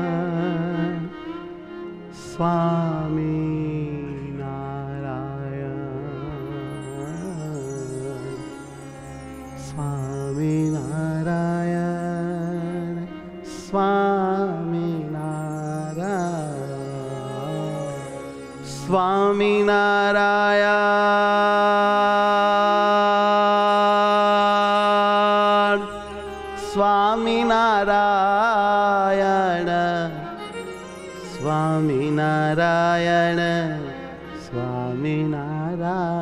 સ્વામિનારાયણ સ્વામિનારાયણ સ્વામિનારાયણ સ્વામિનારાયણ સ્વામિનારાયણ સ્વામિનારાયણ સ્વામિનારાયણ સ્વામિનારાયણ સ્વામિનારાયણ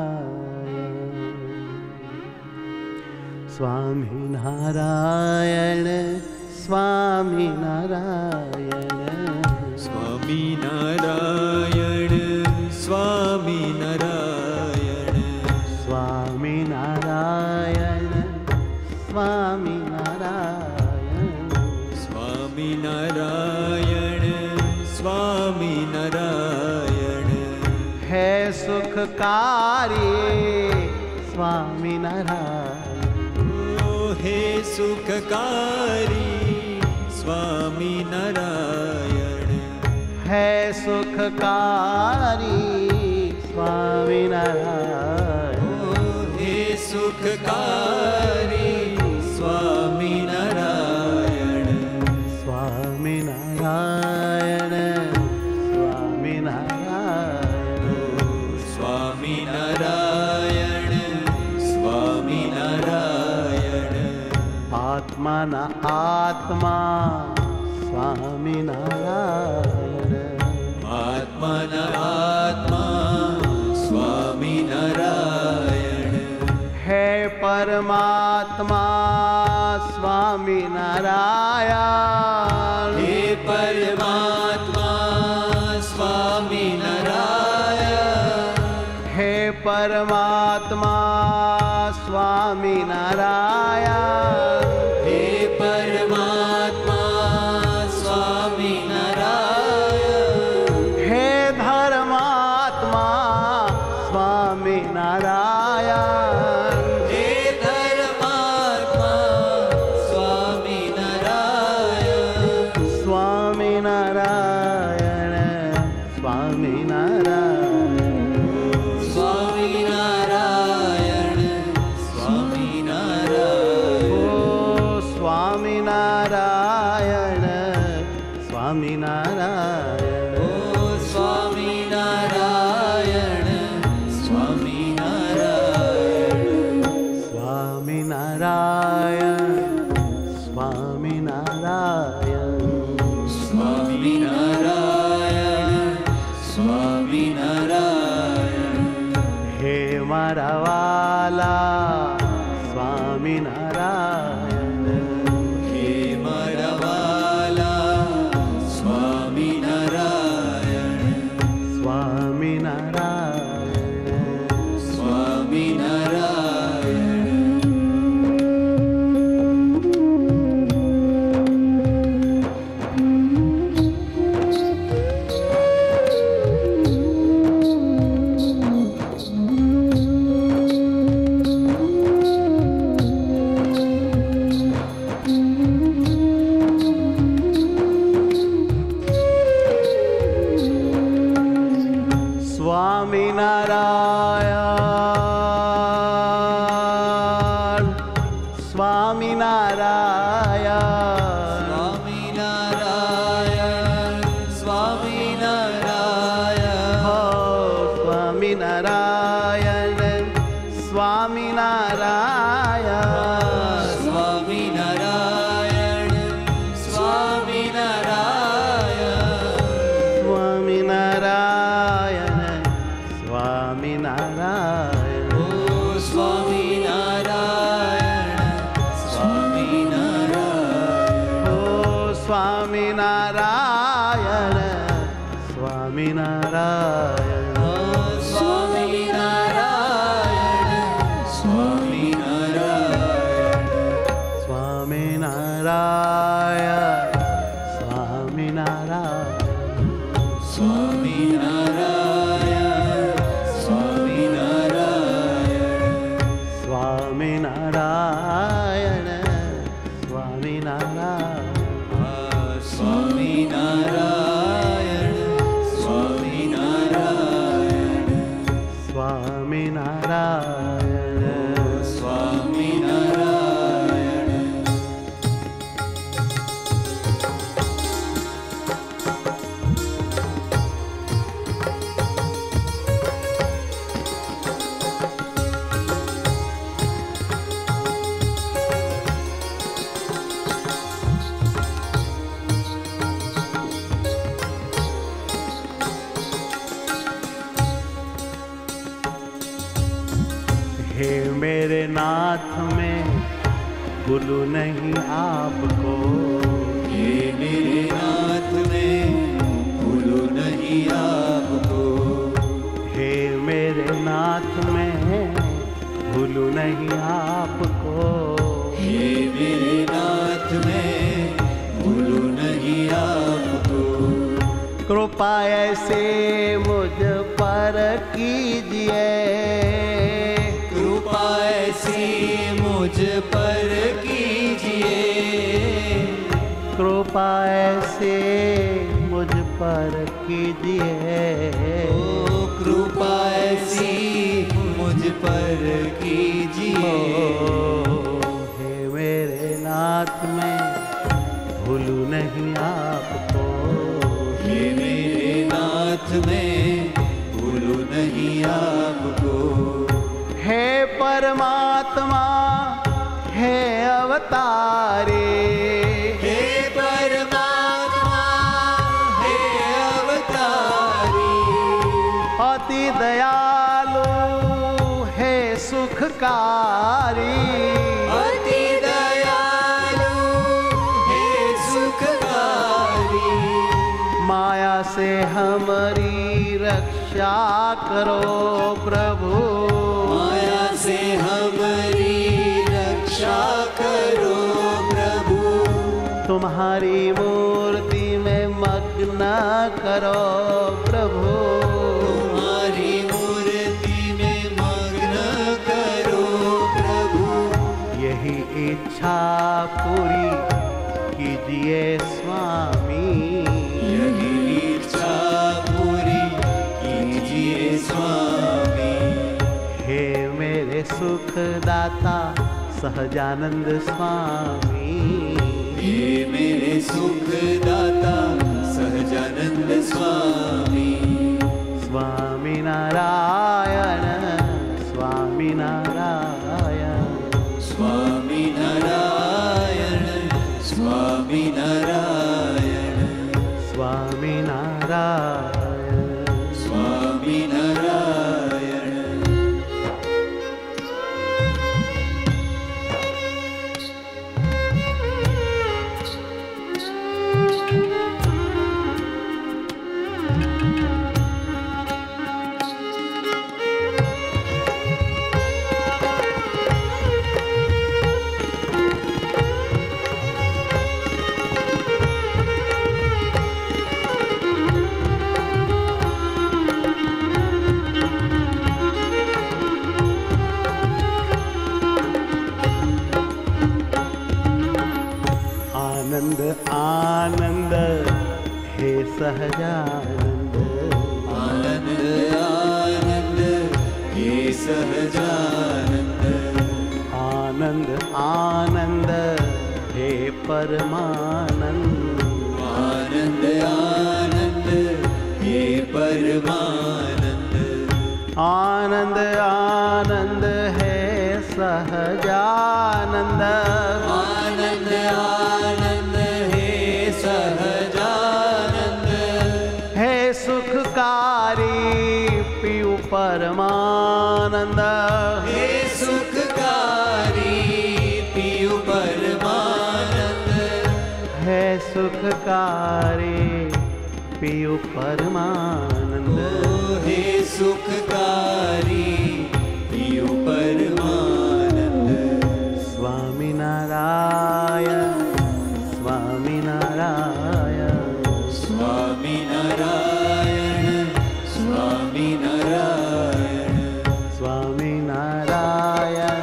સ્વામિનારાયણ સ્વામિનારાયણ સ્વામિનારાયણ સ્વામિનારાયણ સ્વામિનારાયણ સ્વામિનારાયણ સ્વામિનારાયણ હે સુખકારી સ્વામિનારાયણ હે સુખકારી સ્વામિનારાયણ હે સુખકારી સ્વામિનારાયણ હે સુખકારી સ્વામિનારાયણ સ્વામિનારાયણ સ્વામિનારાયણ સ્વામિનારાયણ સ્વામિનારાયણ આત્માના આત્મા સ્વામિનારાયણ આત્માના આત્મા સ્વામિનારાયણ હે પરમાત્મા સ્વામિનારાયણ હે પરમાત્મા સ્વામિનારાયણ હે પરમાત્મા સ્વામિનારાયણ હે પરમાત્મા સ્વામિનારાયણ હે ધર્માત્મા સ્વામિનારાયણ હે ધર્માત્મા સ્વામિનારાયણ સ્વામિનારાયણ સ્વામિનારાયણ સ્વામિનારાયણ સ્વામિનારાયણ ઓ સ્વામિનારાયણ સ્વામિનારાયણ ઓ સ્વામિનારાયણ સ્વામિનારાયણ સ્વામિનારાયણ સ્વામિનારાયણ સ્વામિનારાયણ સ્વામિનારાયણ હે મારા વાલા સ્વામિનારાયણ હે મારા વાલા સ્વામિનારાયણ સ્વામિનારાયણ સ્વામિનારાયણ સ્વામિનારાયણ સ્વામિનારાયણ સ્વામિનારાયણ હો સ્વામિનારાયણ સ્વામિનારાયણ સ્વામિનારાયણ સ્વામિનારાયણ સ્વામિનારાયણ સ્વામિનારાયણ ઓ સ્વામિનારાયણ સ્વામિનારાયણ ઓ સ્વામિનારાયણ સ્વામિનારાયણ ઓ સ્વામિનારાયણ સ્વામિનારાયણ સ્વામિનારાયણ સ્વામિનારાયણ સ્વામિનારાયણ સ્વામિનારાયણ સ્વામિનારાયણ સ્વામિનારાયણ नाथ मैं भूलूं नहीं आपको। हे मेरे नाथ मैं भूलूं नहीं आपको। हे मेरे नाथ मैं भूलूं नहीं आपको। हे मेरे नाथ मैं भूलूं नहीं आपको। कृपा ऐसे मुझ पर कीजिए। कृपा ऐसी मुझ पर कीजिए। कृपा ऐसे मुझ पर कीजिए। ओ कृपा ऐसी मुझ पर कीजिए। हे मेरे नाथ मैं भूलूं नहीं आपको। हे मेरे नाथ मैं भूलूं नहीं आपको। हे परमात्मा हे अवतारे। हे परमात्मा हे अवतारी। अति दयालु हे सुखकारी। अति दयालु हे सुखकारी। माया से हमारी रक्षा करो प्रभु। माया से हमारी रक्षा करो प्रभु। तुम्हारी मूर्ति में मग्न करो प्रभु। तुम्हारी मूर्ति में मग्न करो प्रभु। यही इच्छा पूरी कीजिए स्वामी। यही इच्छा पूरी कीजिए स्वामी। हे मेरे सुखदाता सहजानंद स्वामी। हे मेरे सुखदाता सहजानंद स्वामी। स्वामी नारायण स्वामी नारायण। स्वामी नारायण स्वामी नारायण। स्वामी नारायण स्वामी नारायण। आनंद आनंद हे सहजानंद। आनंद आनंद हे सहजानंद। आनंद आनंद हे परमानंद। आनंद आनंद हे परमानंद। आनंद आनंद हे सहजानंद। आनंद आनंद हे सहजानंद। हे सुखकारी पियु परमानंद। हे सुखकारी पियु परमानंद। हे सुखकारी पियु परमानंद। हे सुखकारी पियु परमानंद। स्वामी नारायण स्वामी नारायण। स्वामी नारायण स्वामी नारायण। स्वामी नारायण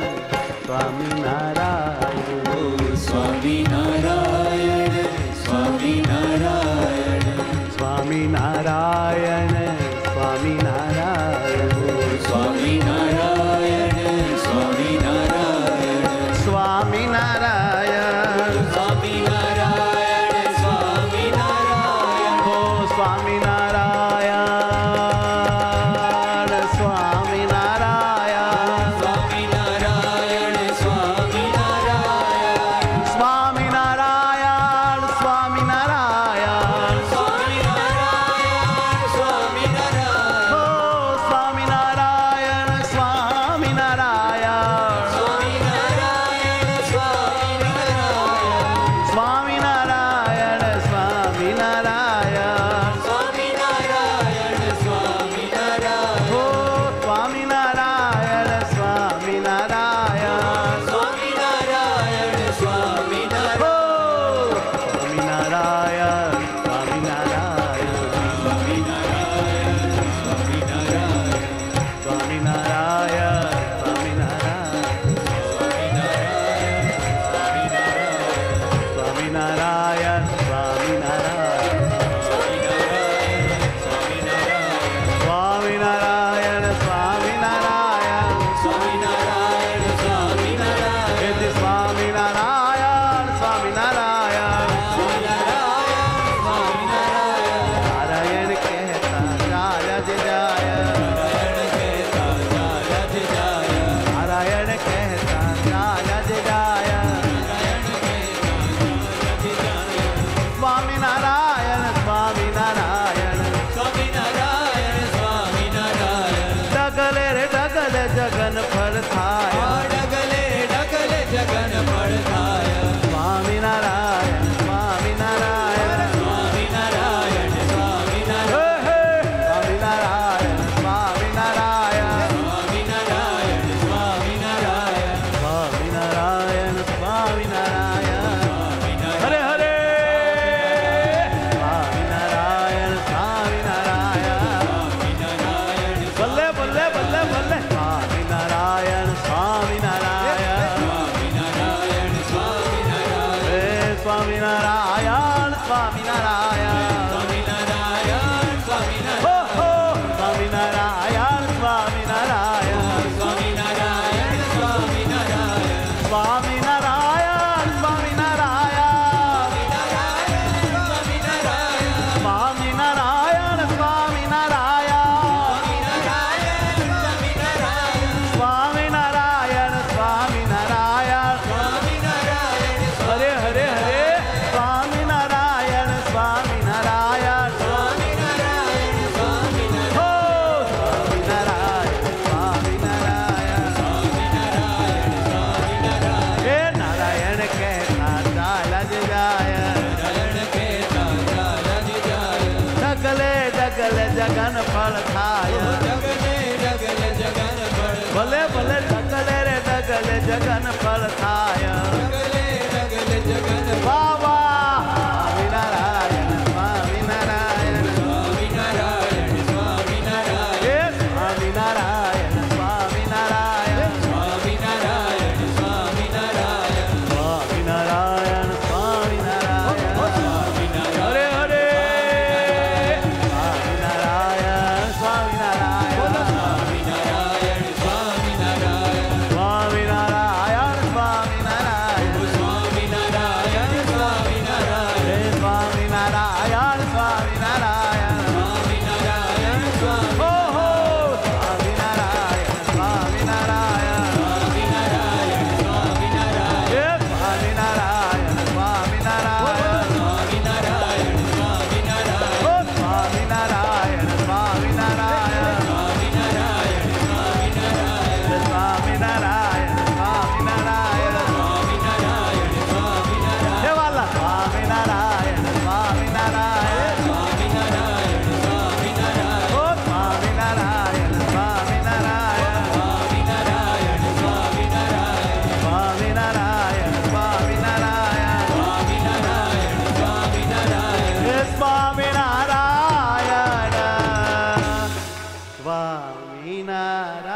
स्वामी नारायण। ओ स्वामी नारायण स्वामी नारायण। स्वामी नारायण स्वामी नारायण। स्वामी नारायण स्वामी नारायण। स्वामी नारायण स्वामी नारायण स्वामी नारायण। हो स्वामी नारायण स्वामी नारायण। स्वामी नारायण स्वामी नारायण। स्वामी नारायण स्वामी नारायण। स्वामी नारायण स्वामी नारायण। हो स्वामी नारायण स्वामी नारायण। स्वामी સ્વામિનારાયણ સ્વામિનારાયણ સ્વામિનારાયણ સ્વામિનારાયણ હો હો સ્વામિનારાયણ સ્વામિનારાયણ સ્વામિનારાયણ સ્વામિનારાયણ સ્વામિનારાયણ સ્વામિનારાયણ સ્વામિનારાયણ સ્વામિનારાયણ સ્વામિનારાયણ હરે હરે હરે સ્વામિનારાયણ સ્વામિનારાયણ હો સ્વામિનારાયણ સ્વામિનારાયણ હે નારાયણ કહેતા ચાલ જ જાય ડગલે ડગલે જગન ફળ થાય ભલે ભલે ડગલે રે ડગલે જગન ફળ થાય વાહ વાહ સ્વામિનારાયણ સ્વામિનારાયણ હે સ્વામિનારાયણ સ્વામિનારાયણ સ્વામિનારાયણ સ્વામિનારાયણ હરે હરે સ્વામિનારાયણ સ્વામિનારાયણ સ્વામિનારાયણ સ્વામિનારાયણ હે સ્વામિનારાયણ સ્વામિનારાયણ હો હો સ્વામિનારાયણ સ્વામિનારાયણ હે સ્વામિનારાયણ સ્વામિનારાયણ હો સ્વામિનારાયણ સ્વામિનારાયણ હે સ્વામિનારાયણ સ્વામિનારાયણ હે વાલા સ્વામિનારાયણ સ્વામિનારાયણ હો સ્વામિનારાયણ સ્વામિનારાયણ સ્વામિનારાયણ સ્વામિનારાયણ હે સ્વામિનારાયણ સ્વામિનારાયણ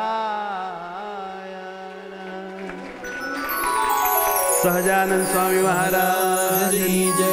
સહજાનંદ સ્વામી મહારાજ જય